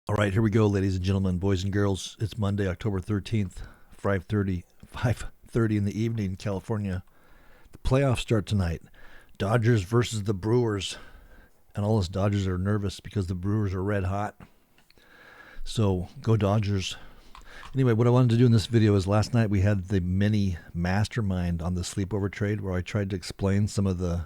All right, here we go, ladies and gentlemen, boys and girls. It's Monday, October 13th, 5:30 in the evening, California. The playoffs start tonight. Dodgers versus the Brewers. And all us Dodgers are nervous because the Brewers are red hot. So, go Dodgers. Anyway, what I wanted to do in this video is last night we had the mini mastermind on the sleepover trade where I tried to explain some of the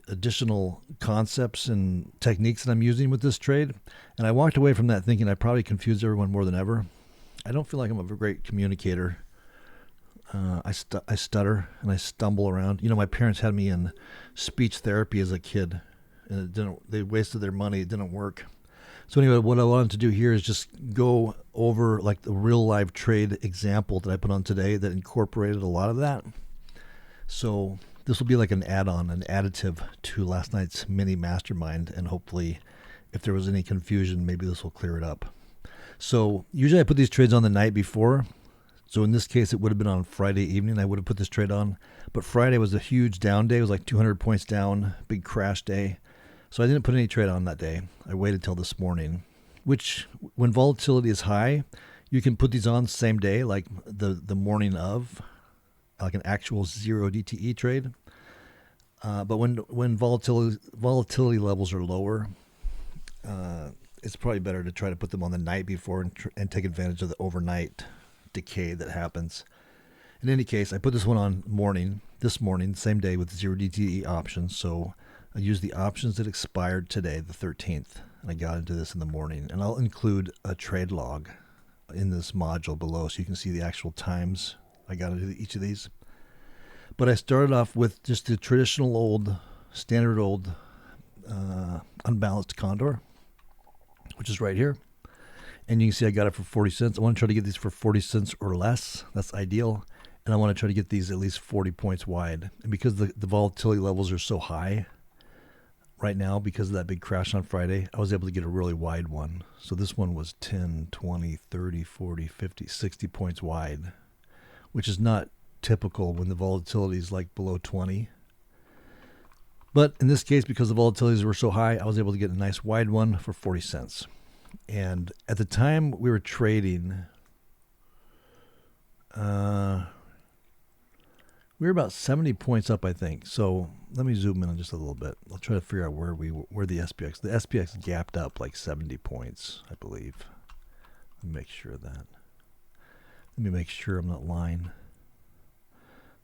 additional concepts and techniques that I'm using with this trade. And I walked away from that thinking I probably confused everyone more than ever. I don't feel like I'm a great communicator. I stutter and I stumble around. You know, my parents had me in speech therapy as a kid, and they wasted their money. It didn't work. So anyway, what I wanted to do here is just go over like the real live trade example that I put on today that incorporated a lot of that. So this will be like an add-on, an additive to last night's mini mastermind, and hopefully if there was any confusion, maybe this will clear it up. So usually I put these trades on the night before. So in this case, it would have been on Friday evening. I would have put this trade on. But Friday was a huge down day. It was like 200 points down, big crash day. So I didn't put any trade on that day. I waited till this morning, which when volatility is high, you can put these on the same day, like the morning of, like an actual zero DTE trade. But when volatility levels are lower, it's probably better to try to put them on the night before and take advantage of the overnight decay that happens. In any case, I put this one on this morning, same day with zero DTE options. So I used the options that expired today, the 13th, and I got into this in the morning. And I'll include a trade log in this module below so you can see the actual times I got into each of these. But I started off with just the traditional standard old unbalanced condor, which is right here. And you can see I got it for 40 cents. I want to try to get these for 40 cents or less. That's ideal. And I want to try to get these at least 40 points wide. And because the volatility levels are so high right now because of that big crash on Friday, I was able to get a really wide one. So this one was 10, 20, 30, 40, 50, 60 points wide, which is not typical when the volatility is like below 20. But in this case, because the volatilities were so high, I was able to get a nice wide one for 40 cents. And at the time we were trading, we were about 70 points up, I think. So let me zoom in just a little bit. I'll try to figure out where the SPX gapped up like 70 points, I believe. Let me make sure of that. Let me make sure I'm not lying.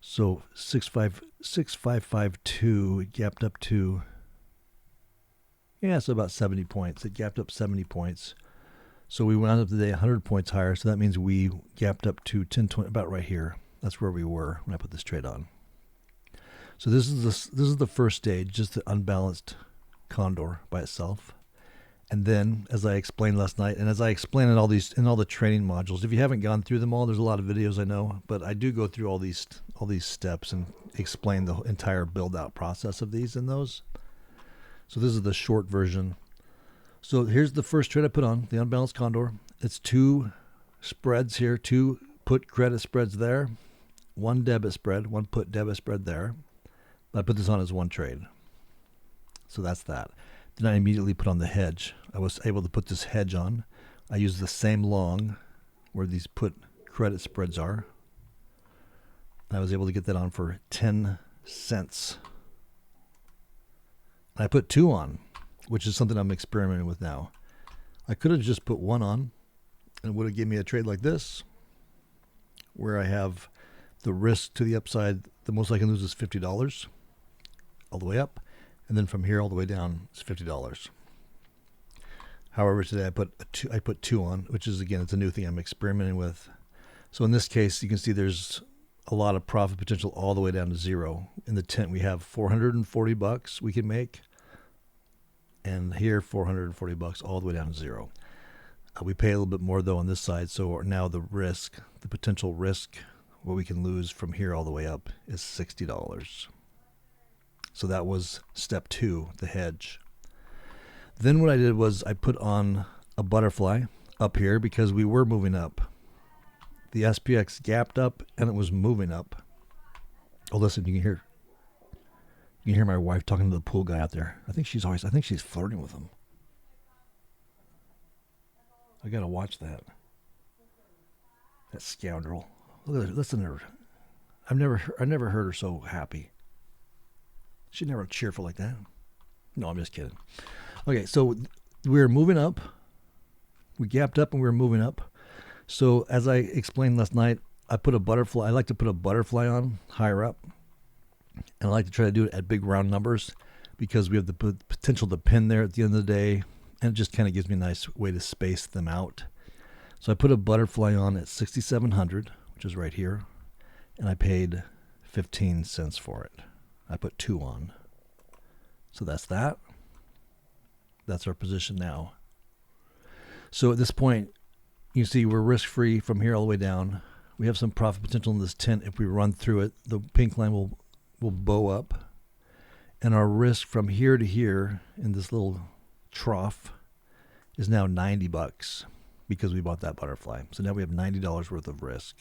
So 6552, it gapped up to, so about 70 points. It gapped up 70 points. So we wound up today 100 points higher. So that means we gapped up to 1020, about right here. That's where we were when I put this trade on. So this is the first stage, just the unbalanced condor by itself. And then, as I explained last night, and as I explain in all the training modules, if you haven't gone through them all, there's a lot of videos I know, but I do go through all these steps and explain the entire build out process of these in those. So this is the short version. So here's the first trade I put on, the unbalanced condor. It's two spreads here, two put credit spreads there, one debit spread, one put debit spread there. I put this on as one trade. So that's that. Then I immediately put on the hedge. I was able to put this hedge on. I used the same long where these put credit spreads are. And I was able to get that on for 10 cents. I put two on, which is something I'm experimenting with now. I could have just put one on and it would have given me a trade like this, where I have the risk to the upside. The most I can lose is $50 all the way up. And then from here all the way down is $50. However, today I put two on, which is, again, it's a new thing I'm experimenting with. So in this case, you can see there's a lot of profit potential all the way down to zero. In the tent, we have $440 we can make. And here, $440 all the way down to zero. We pay a little bit more, though, on this side. So now the potential risk, what we can lose from here all the way up is $60. So that was step 2, the hedge. Then what I did was I put on a butterfly up here because we were moving up. The SPX gapped up and it was moving up. Oh, listen, you can hear my wife talking to the pool guy out there. I think she's flirting with him. I gotta watch that. That scoundrel. Look at her. Listen to her. I never heard her so happy. She's never cheerful like that. No, I'm just kidding. Okay, so we were moving up. We gapped up and we were moving up. So as I explained last night, I put a butterfly. I like to put a butterfly on higher up, and I like to try to do it at big round numbers because we have the potential to pin there at the end of the day, and it just kind of gives me a nice way to space them out. So I put a butterfly on at 6,700, which is right here, and I paid 15 cents for it. I put 2 on. So that's that. That's our position now. So at this point, you see we're risk-free from here all the way down. We have some profit potential in this tent. If we run through it, the pink line will bow up. And our risk from here to here in this little trough is now $90 because we bought that butterfly. So now we have $90 worth of risk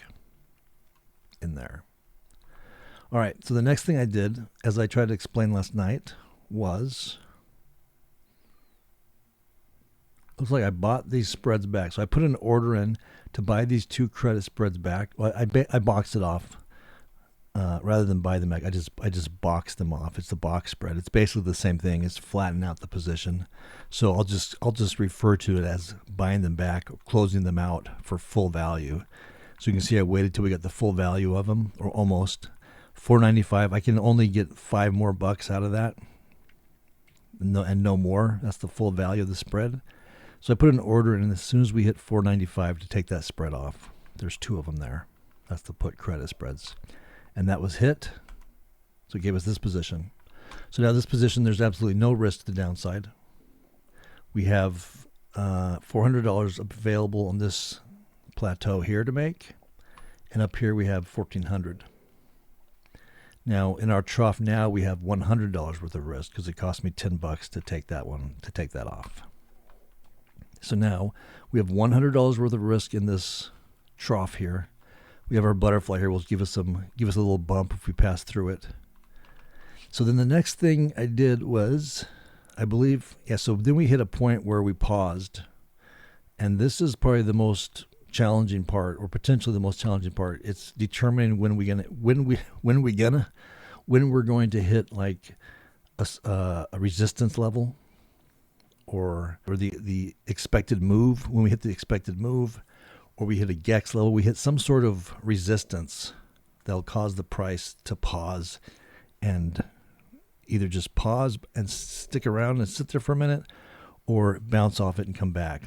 in there. All right, so the next thing I did, as I tried to explain last night, was looks like I bought these spreads back. So I put an order in to buy these 2 credit spreads back. Well, I boxed it off rather than buy them back. I just boxed them off. It's the box spread. It's basically the same thing. It's flattening out the position. So I'll just refer to it as buying them back, or closing them out for full value. So you can see I waited till we got the full value of them, or almost $4.95. I can only get $5 more out of that, no more. That's the full value of the spread. So I put an order in as soon as we hit $4.95 to take that spread off. There's 2 of them there. That's the put credit spreads. And that was hit. So it gave us this position. So now this position, there's absolutely no risk to the downside. We have $400 available on this plateau here to make. And up here we have $1,400. Now in our trough now we have $100 worth of risk because it cost me $10 to take that off. So now we have $100 worth of risk in this trough here. We have our butterfly here. Will give us a little bump if we pass through it. So then the next thing I did was, I believe, so then we hit a point where we paused. And this is probably the most challenging part, or potentially the most challenging part. It's determining when we're going to hit like a resistance level. Or the expected move. When we hit the expected move, or we hit a GEX level, we hit some sort of resistance that'll cause the price to pause and either just pause and stick around and sit there for a minute, or bounce off it and come back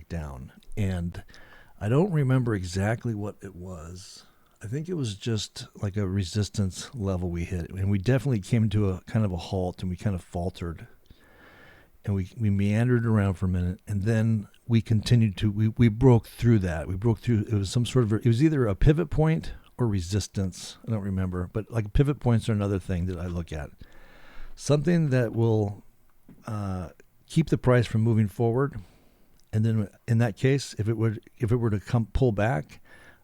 down. And I don't remember exactly what it was. I think it was just like a resistance level we hit. And we definitely came to a kind of a halt, and we kind of faltered. And we meandered around for a minute, and then we continued to, we broke through that. We broke through, it was some sort of, it was either a pivot point or resistance. I don't remember, but like pivot points are another thing that I look at. Something that will keep the price from moving forward. And then in that case, if it were to come pull back,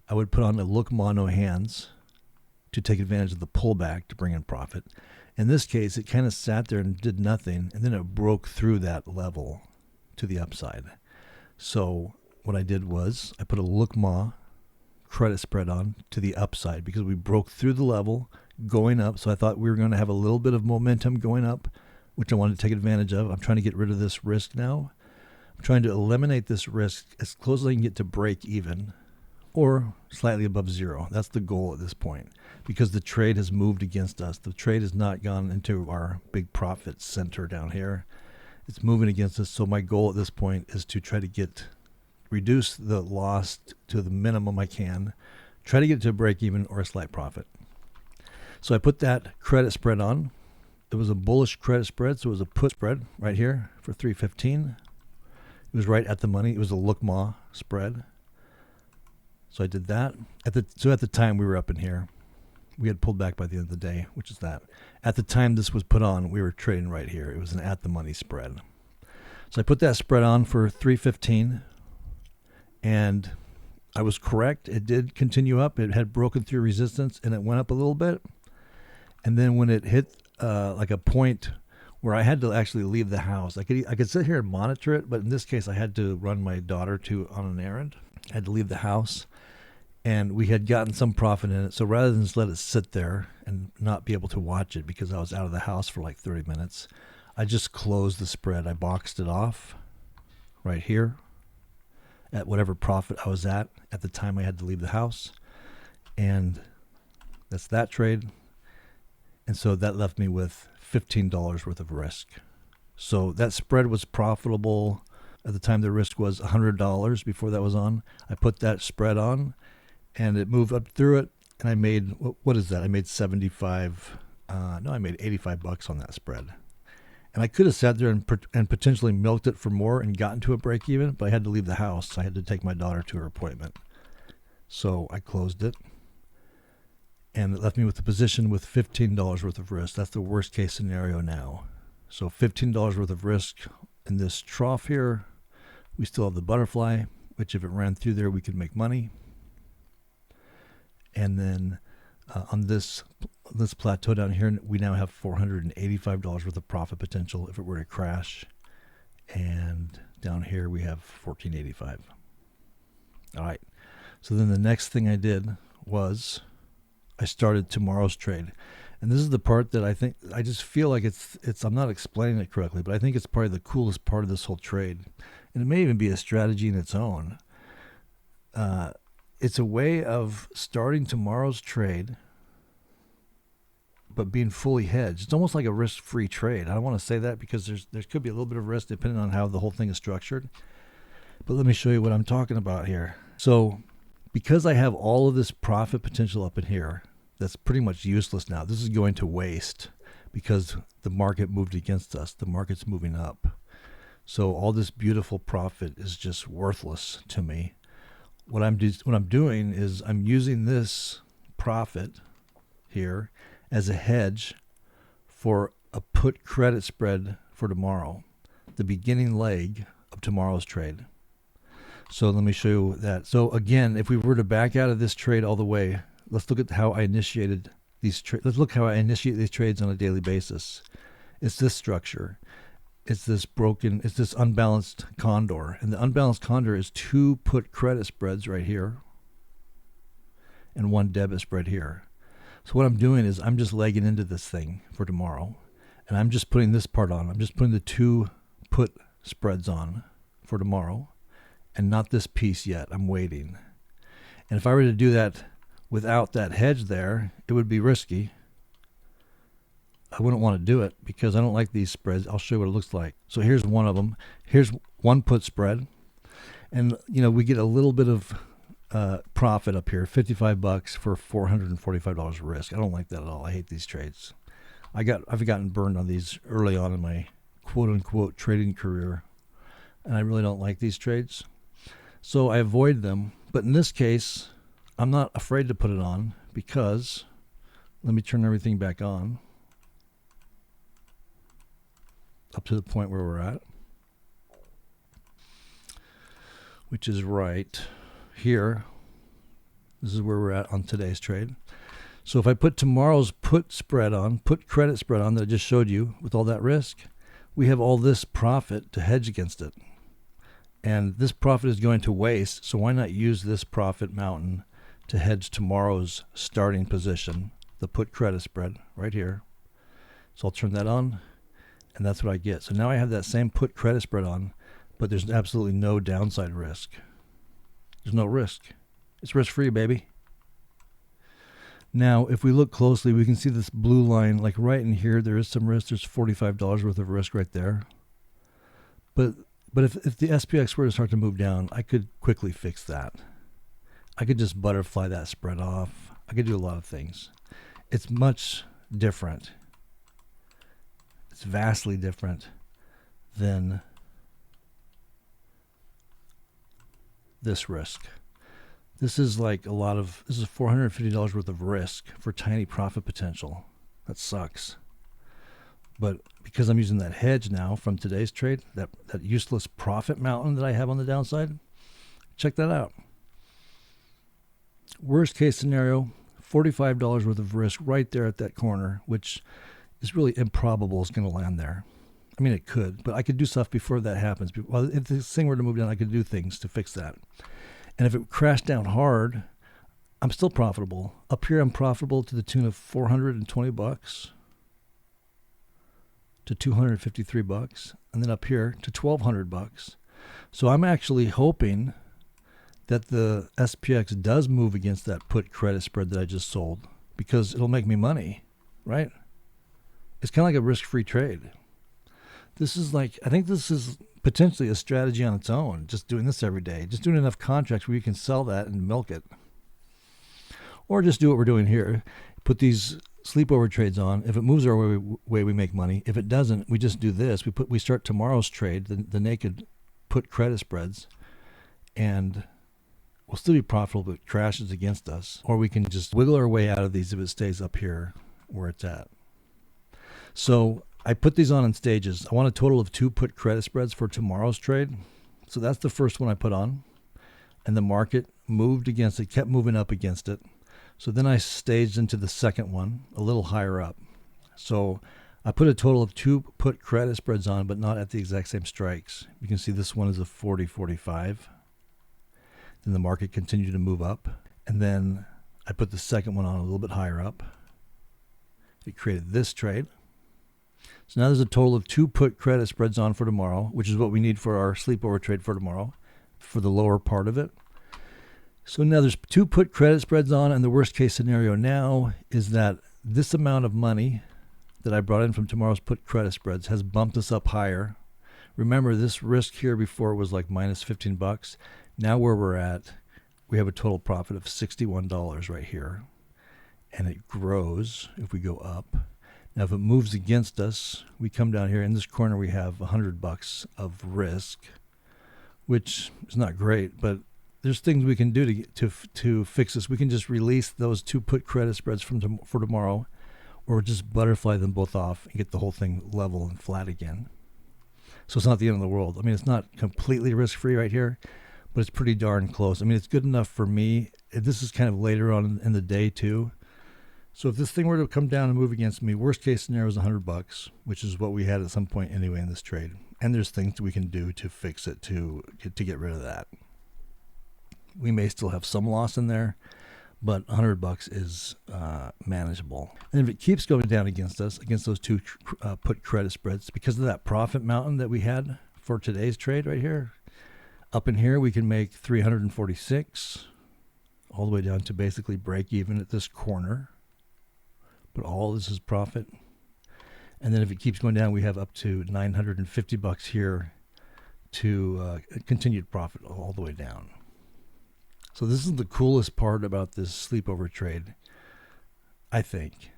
I would put on a look mono hands to take advantage of the pullback to bring in profit. In this case, it kind of sat there and did nothing, and then it broke through that level to the upside. So what I did was I put a look ma credit spread on to the upside because we broke through the level going up. So I thought we were going to have a little bit of momentum going up, which I wanted to take advantage of. I'm trying to get rid of this risk now. I'm trying to eliminate this risk as close as I can get to break even or slightly above zero. That's the goal at this point because the trade has moved against us. The trade has not gone into our big profit center down here. It's moving against us. So my goal at this point is to try to reduce the loss to the minimum I can, try to get to a break even or a slight profit. So I put that credit spread on. It was a bullish credit spread, so it was a put spread right here for 315. It was right at the money. It was a look ma spread. So I did that. At the time we were up in here. We had pulled back by the end of the day, which is that. At the time this was put on, we were trading right here. It was an at the money spread. So I put that spread on for 315, and I was correct. It did continue up. It had broken through resistance, and it went up a little bit. And then when it hit like a point where I had to actually leave the house. I could sit here and monitor it, but in this case, I had to run my daughter on an errand. I had to leave the house, and we had gotten some profit in it. So rather than just let it sit there and not be able to watch it because I was out of the house for like 30 minutes, I just closed the spread. I boxed it off right here at whatever profit I was at the time I had to leave the house. And that's that trade. And so that left me with $15 worth of risk. So that spread was profitable at the time. The risk was $100 before that was on. I put that spread on and it moved up through it. And I made, what is that? I made I made $85 on that spread. And I could have sat there and potentially milked it for more and gotten to a break even, but I had to leave the house. I had to take my daughter to her appointment. So I closed it. And it left me with a position with $15 worth of risk. That's the worst case scenario now. So $15 worth of risk in this trough here. We still have the butterfly, which if it ran through there, we could make money. And then on this plateau down here, we now have $485 worth of profit potential if it were to crash. And down here, we have $14.85. All right. So then the next thing I did was I started tomorrow's trade. And this is the part that I just feel like it's I'm not explaining it correctly, but I think it's probably the coolest part of this whole trade. And it may even be a strategy in its own. It's a way of starting tomorrow's trade, but being fully hedged. It's almost like a risk-free trade. I don't want to say that because there could be a little bit of risk depending on how the whole thing is structured. But let me show you what I'm talking about here. So because I have all of this profit potential up in here, that's pretty much useless now. This is going to waste because the market moved against us. The market's moving up. So all this beautiful profit is just worthless to me. What I'm doing is I'm using this profit here as a hedge for a put credit spread for tomorrow, the beginning leg of tomorrow's trade. So let me show you that. So again, if we were to back out of this trade all the way, let's look at how I initiated these trades. Let's look how I initiate these trades on a daily basis. It's this structure. It's this unbalanced condor. And the unbalanced condor is two put credit spreads right here and one debit spread here. So what I'm doing is I'm just legging into this thing for tomorrow. And I'm just putting this part on. I'm just putting the two put spreads on for tomorrow and not this piece yet. I'm waiting. And if I were to do that without that hedge there, it would be risky. I wouldn't want to do it because I don't like these spreads. I'll show you what it looks like. So here's one of them. Here's one put spread. And, we get a little bit of profit up here, $55 for $445 risk. I don't like that at all. I hate these trades. I've gotten burned on these early on in my quote-unquote trading career, and I really don't like these trades. So I avoid them. But in this case, I'm not afraid to put it on because, let me turn everything back on up to the point where we're at, which is right here. This is where we're at on today's trade. So if I put tomorrow's put credit spread on that I just showed you with all that risk, we have all this profit to hedge against it. And this profit is going to waste, so why not use this profit mountain to hedge tomorrow's starting position, the put credit spread right here. So I'll turn that on, and that's what I get. So now I have that same put credit spread on, but there's absolutely no downside risk. There's no risk. It's risk-free, baby. Now, if we look closely, we can see this blue line, like right in here, there is some risk. There's $45 worth of risk right there. But if the SPX were to start to move down, I could quickly fix that. I could just butterfly that spread off. I could do a lot of things. It's much different. It's vastly different than this risk. This is like this is $450 worth of risk for tiny profit potential. That sucks. But because I'm using that hedge now from today's trade, that useless profit mountain that I have on the downside, check that out. Worst case scenario, $45 worth of risk right there at that corner, which is really improbable it's going to land there. I mean, it could, but I could do stuff before that happens. Well, if this thing were to move down, I could do things to fix that. And if it crashed down hard, I'm still profitable. Up here, I'm profitable to the tune of $420 to $253, and then up here to $1,200. So I'm actually hoping that the SPX does move against that put credit spread that I just sold, because it'll make me money, right? It's kind of like a risk-free trade. I think this is potentially a strategy on its own, just doing this every day, just doing enough contracts where you can sell that and milk it. Or just do what we're doing here. Put these sleepover trades on. If it moves our way, we make money. If it doesn't, we just do this. We start tomorrow's trade, the naked put credit spreads, and we'll still be profitable, but it crashes against us. Or we can just wiggle our way out of these if it stays up here where it's at. So I put these on in stages. I want a total of 2 put credit spreads for tomorrow's trade. So that's the first one I put on. And the market moved against it, kept moving up against it. So then I staged into the second one, a little higher up. So I put a total of 2 put credit spreads on, but not at the exact same strikes. You can see this one is a 40-45. Then the market continued to move up. And then I put the second one on a little bit higher up. It created this trade. So now there's a total of 2 put credit spreads on for tomorrow, which is what we need for our sleepover trade for tomorrow, for the lower part of it. So now there's 2 put credit spreads on, and the worst case scenario now is that this amount of money that I brought in from tomorrow's put credit spreads has bumped us up higher. Remember, this risk here before was like minus $15. Now where we're at, we have a total profit of $61 right here. And it grows if we go up. Now if it moves against us, we come down here. In this corner we have $100 of risk, which is not great, but there's things we can do to fix this. We can just release those 2 put credit spreads for tomorrow, or just butterfly them both off and get the whole thing level and flat again. So it's not the end of the world. I mean, it's not completely risk-free right here, but it's pretty darn close. I mean, it's good enough for me. This is kind of later on in the day too. So if this thing were to come down and move against me, worst case scenario is $100, which is what we had at some point anyway in this trade. And there's things that we can do to fix it to get rid of that. We may still have some loss in there, but $100 is manageable. And if it keeps going down against us, against those 2 put credit spreads, because of that profit mountain that we had for today's trade right here, up in here we can make 346, all the way down to basically break even at this corner. But all this is profit. And then if it keeps going down, we have up to $950 here to continued profit all the way down. So this is the coolest part about this sleepover trade, I think.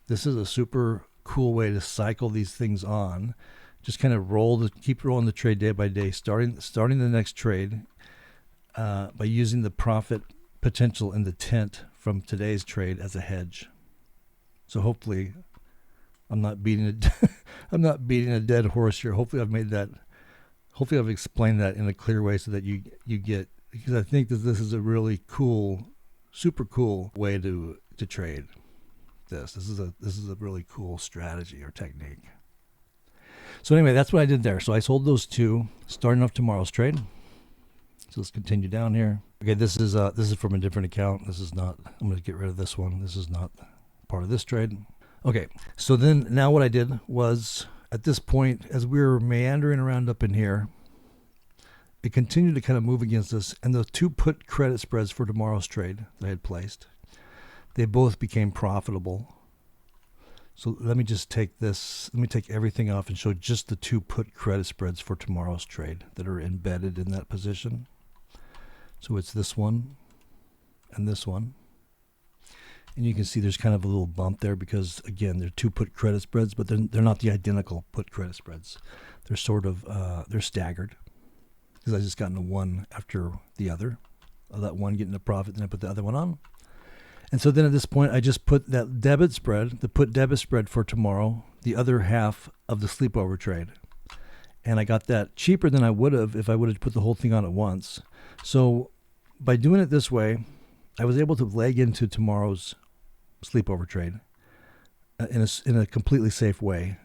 This is a super cool way to cycle these things on. Just kind of keep rolling the trade day by day, starting the next trade by using the profit potential in the tent from today's trade as a hedge. So hopefully I'm not beating a dead horse here. Hopefully I've explained that in a clear way so that you get, because I think that this is a really cool, super cool way to trade this. This is a really cool strategy or technique. So anyway, that's what I did there. So I sold those 2, starting off tomorrow's trade. So let's continue down here. Okay, this is from a different account. This is not. I'm going to get rid of this one. This is not part of this trade. Okay, so then now what I did was, at this point, as we were meandering around up in here, it continued to kind of move against us, and the 2 put credit spreads for tomorrow's trade that I had placed, they both became profitable. So let me just take everything off and show just the 2 put credit spreads for tomorrow's trade that are embedded in that position. So it's this one and this one. And you can see there's kind of a little bump there because, again, they're 2 put credit spreads, but they're not the identical put credit spreads. They're sort of, they're staggered, because I just got into one after the other. I let one get into profit, then I put the other one on. And so then at this point, I just put that debit spread, the put debit spread for tomorrow, the other half of the sleepover trade. And I got that cheaper than I would have if I would have put the whole thing on at once. So by doing it this way, I was able to leg into tomorrow's sleepover trade in a completely safe way,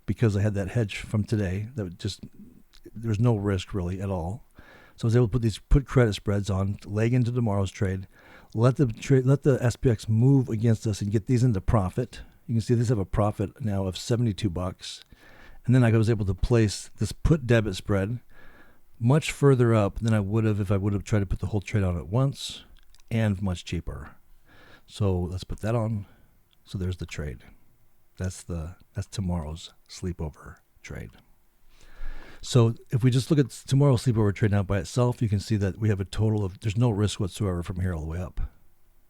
because I had that hedge from today that just, there's no risk really at all. So I was able to put credit spreads on, leg into tomorrow's trade, let the SPX move against us and get these into profit. You can see these have a profit now of $72. And then I was able to place this put debit spread much further up than I would have if I would have tried to put the whole trade on at once, and much cheaper. So let's put that on. So there's the trade. That's tomorrow's sleepover trade. So if we just look at tomorrow's sleepover trade now by itself, you can see that we have a total of, there's no risk whatsoever from here all the way up.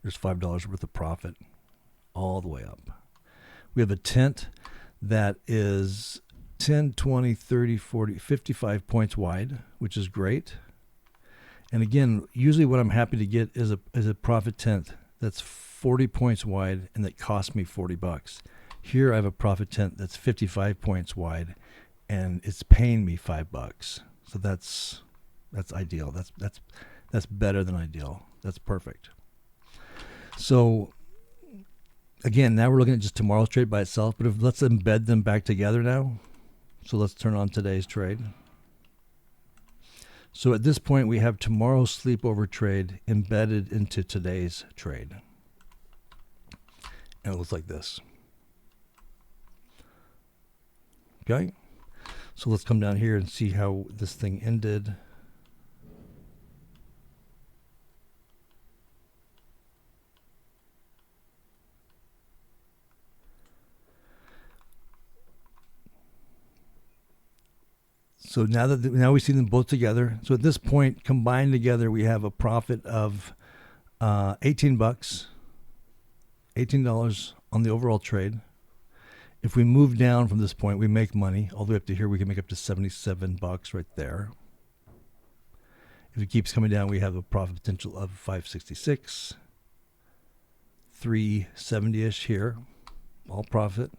There's $5 worth of profit all the way up. We have a tent that is 10, 20, 30, 40, 55 points wide, which is great. And again, usually what I'm happy to get is a profit tent that's 40 points wide and that cost me $40. Here I have a profit tent that's 55 points wide and it's paying me $5. So that's ideal. That's better than ideal. That's perfect. So again, now we're looking at just tomorrow's trade by itself, but let's embed them back together now. So let's turn on today's trade. So at this point, we have tomorrow's sleepover trade embedded into today's trade. And it looks like this. Okay. So let's come down here and see how this thing ended. So now we see them both together. So at this point, combined together, we have a profit of $18 on the overall trade. If we move down from this point, we make money. All the way up to here, we can make up to $77 right there. If it keeps coming down, we have a profit potential of $566, $370-ish here, all profit.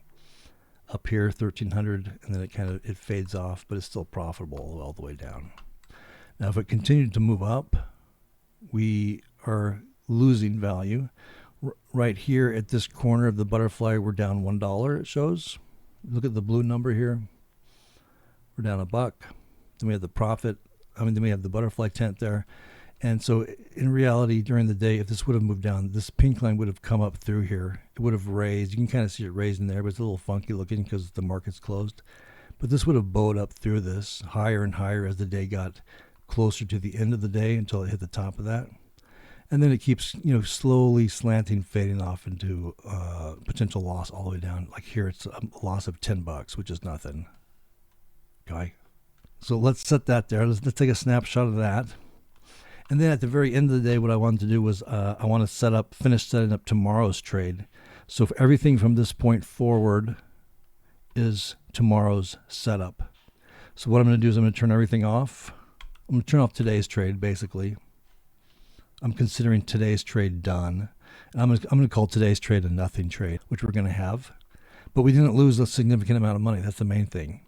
Up here, 1,300, and then it fades off, but it's still profitable all the way down. Now, if it continued to move up, we are losing value. Right here at this corner of the butterfly, we're down $1, it shows. Look at the blue number here. We're down $1. Then we have the profit. Then we have the butterfly tent there. And so in reality, during the day, if this would have moved down, this pink line would have come up through here. It would have raised. You can kind of see it raising there, but it's a little funky looking because the market's closed. But this would have bowed up through this higher and higher as the day got closer to the end of the day until it hit the top of that. And then it keeps, slowly slanting, fading off into potential loss all the way down. Like here, it's a loss of $10, which is nothing. Okay. So let's set that there. Let's take a snapshot of that. And then at the very end of the day, what I wanted to do was I want to finish setting up tomorrow's trade. So if everything from this point forward is tomorrow's setup. So what I'm going to do is I'm going to turn everything off. I'm going to turn off today's trade, basically. I'm considering today's trade done. And I'm going to call today's trade a nothing trade, which we're going to have. But we didn't lose a significant amount of money. That's the main thing.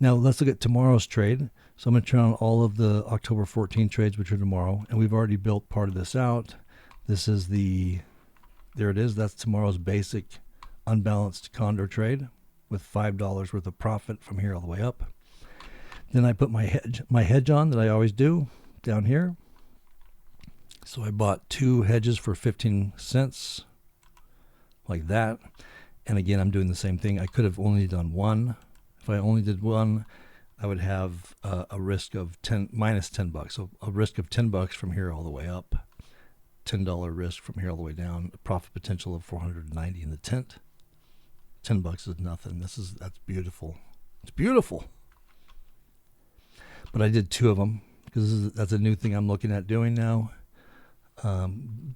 Now let's look at tomorrow's trade. So I'm going to turn on all of the October 14 trades, which are tomorrow. And we've already built part of this out. This is there it is. That's tomorrow's basic unbalanced condor trade with $5 worth of profit from here all the way up. Then I put my hedge on that I always do down here. So I bought 2 hedges for 15 cents like that. And again, I'm doing the same thing. I could have only done one. If I only did one, I would have a risk of minus $10. So a risk of $10 from here all the way up, $10 risk from here all the way down, a profit potential of $490 in the tent. $10 is nothing. That's beautiful. It's beautiful. But I did 2 of them because that's a new thing I'm looking at doing now.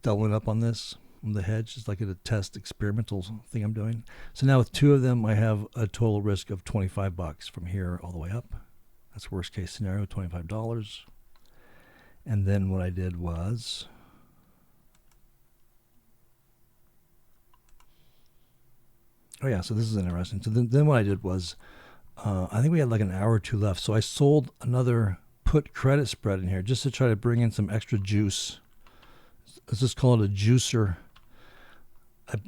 Doubling up on this. The hedge is like a test experimental thing I'm doing. So now with 2 of them, I have a total risk of $25 from here all the way up. That's worst case scenario, $25. And then what I did was so this is interesting. So then what I did was I think we had like an hour or 2 left. So I sold another put credit spread in here just to try to bring in some extra juice. Let's just call it a juicer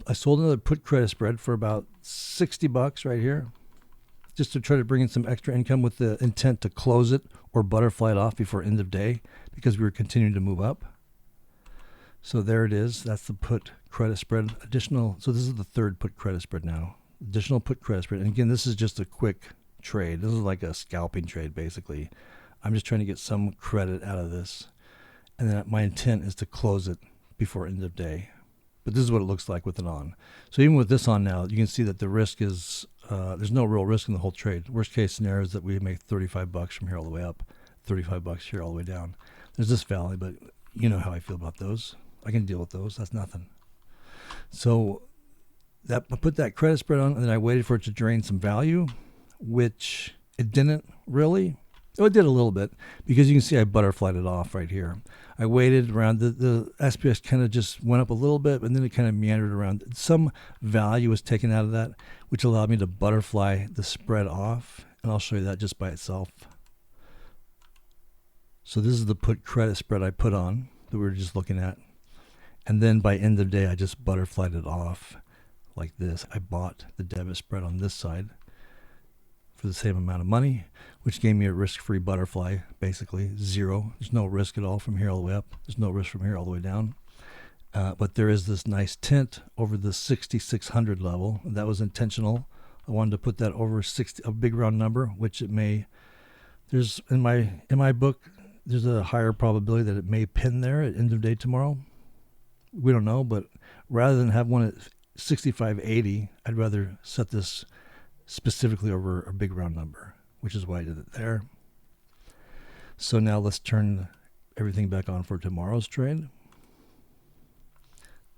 I sold another put credit spread for about $60 right here, just to try to bring in some extra income with the intent to close it or butterfly it off before end of day because we were continuing to move up. So there it is. That's the put credit spread. Additional. So this is the third put credit spread now. Additional put credit spread. And again, this is just a quick trade. This is like a scalping trade, basically. I'm just trying to get some credit out of this. And then my intent is to close it before end of day. But this is what it looks like with it on. So even with this on now, you can see that the risk is, there's no real risk in the whole trade. Worst case scenario is that we make $35 from here all the way up, $35 here all the way down. There's this valley, but you know how I feel about those. I can deal with those. That's nothing. So I put that credit spread on, and then I waited for it to drain some value, which it didn't really. Oh, it did a little bit, because you can see I butterflied it off right here. I waited around. The SPX kind of just went up a little bit, and then it kind of meandered around. Some value was taken out of that, which allowed me to butterfly the spread off, and I'll show you that just by itself. So this is the put credit spread I put on that we were just looking at. And then by end of day, I just butterflied it off like this. I bought the debit spread on this side for the same amount of money, which gave me a risk-free butterfly, basically zero. There's no risk at all from here all the way up. There's no risk from here all the way down. But there is this nice tint over the 6,600 level. That was intentional. I wanted to put that over 60, a big round number, which it may. There's in my book, there's a higher probability that it may pin there at end of day tomorrow. We don't know, but rather than have one at 65.80, I'd rather set this specifically over a big round number, which is why I did it there. So now let's turn everything back on for tomorrow's trade.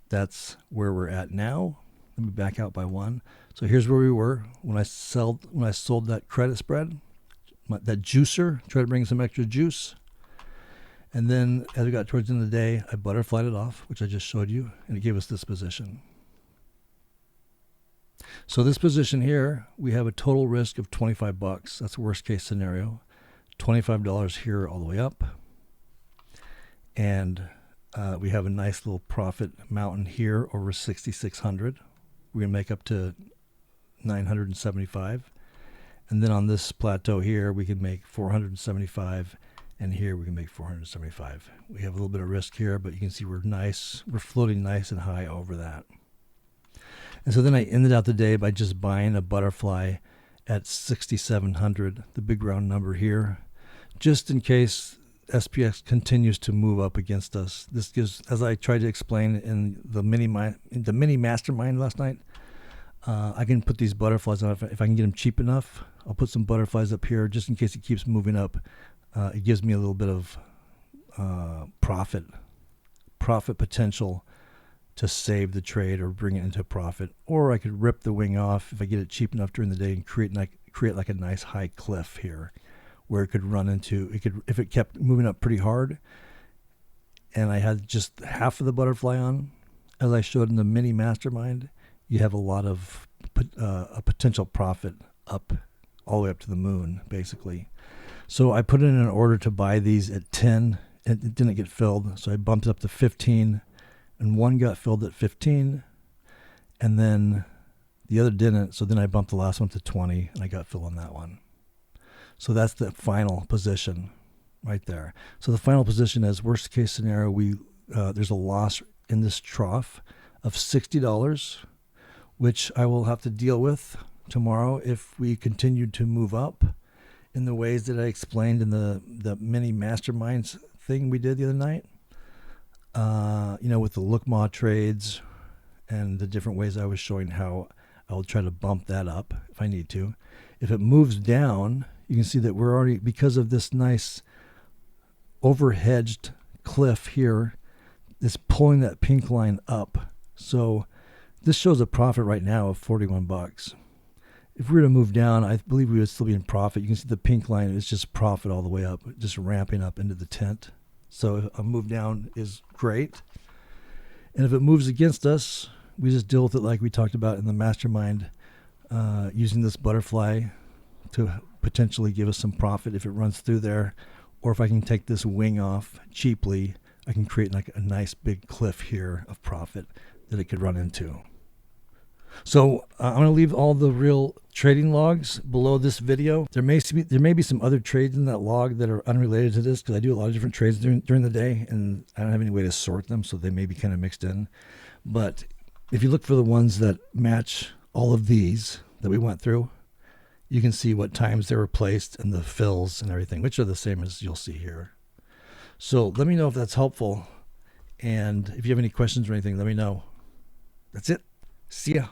That's where we're at now. Let me back out by one. So here's where we were when I sold that credit spread, that juicer, try to bring some extra juice. And then as we got towards the end of the day, I butterflied it off, which I just showed you, and it gave us this position. So this position here, we have a total risk of $25. That's the worst case scenario. $25 here all the way up. And we have a nice little profit mountain here over 6,600. We're going to make up to 975. And then on this plateau here, we can make 475. And here we can make 475. We have a little bit of risk here, but you can see we're floating nice and high over that. And so then I ended out the day by just buying a butterfly at 6,700, the big round number here, just in case SPX continues to move up against us. This gives, as I tried to explain in the mini mastermind last night, I can put these butterflies on. If I can get them cheap enough, I'll put some butterflies up here just in case it keeps moving up. It gives me a little bit of profit potential to save the trade or bring it into profit. Or I could rip the wing off if I get it cheap enough during the day and create like a nice high cliff here where it could run into, if it kept moving up pretty hard and I had just half of the butterfly on, as I showed in the mini mastermind, you have a lot of a potential profit up all the way up to the moon, basically. So I put in an order to buy these at 10, and it didn't get filled. So I bumped it up to 15, and one got filled at 15, and then the other didn't. So then I bumped the last one to 20, and I got filled on that one. So that's the final position right there. So the final position is worst case scenario, there's a loss in this trough of $60, which I will have to deal with tomorrow if we continue to move up in the ways that I explained in the mini masterminds thing we did the other night. With the look-ma trades and the different ways I was showing how I will try to bump that up if I need to. If it moves down, you can see that we're already, because of this nice overhedged cliff here, it's pulling that pink line up. So this shows a profit right now of $41. If we were to move down, I believe we would still be in profit. You can see the pink line is just profit all the way up, just ramping up into the tent. So a move down is great. And if it moves against us, we just deal with it like we talked about in the mastermind, using this butterfly to potentially give us some profit if it runs through there. Or if I can take this wing off cheaply, I can create like a nice big cliff here of profit that it could run into. So I'm going to leave all the real trading logs below this video. There may be some other trades in that log that are unrelated to this, because I do a lot of different trades during the day, and I don't have any way to sort them, so they may be kind of mixed in. But if you look for the ones that match all of these that we went through, you can see what times they were placed and the fills and everything, which are the same as you'll see here. So let me know if that's helpful. And if you have any questions or anything, let me know. That's it. See ya.